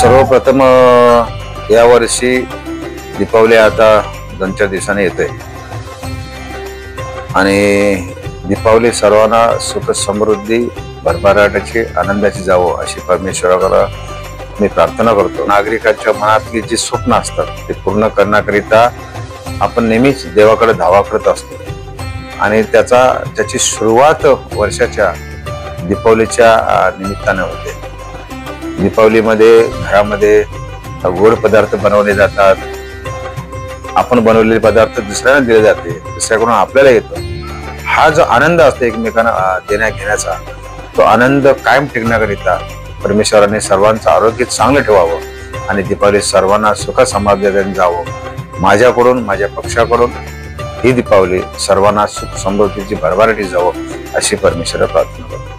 सर्वप्रथम यावर्षी दीपावली आता 2-4 दिवसांनी येते आणि दीपावली सर्वांना सुख समृद्धी भरभराटाची आनंदाची जावो अशी परमेश्वराला मी प्रार्थना करतो। नागरिकांच्या मनातली जी स्वप्न असतात ते पूर्ण करण्याकरिता आपण नेहमीच देवाकडे धावा करत असतो आणि त्याची सुरुवात वर्षाच्या दीपावलीच्या निमित्ताने होते। दीपावलीमध्ये घरामध्ये गोड पदार्थ बनवले जातात, आपण बनवलेले पदार्थ दुसऱ्यांना दिले जाते, दुसऱ्याकडून आपल्याला येतो। हा जो आनंद असतो एकमेकांना देण्या घेण्याचा, तो आनंद कायम टिकण्याकरिता परमेश्वराने सर्वांचं आरोग्य चांगलं ठेवावं आणि दीपावली सर्वांना सुख समाधान जावं। माझ्याकडून, माझ्या पक्षाकडून ही दीपावली सर्वांना सुख समृद्धीची भरभराटी जावं अशी परमेश्वराला प्रार्थना करतो।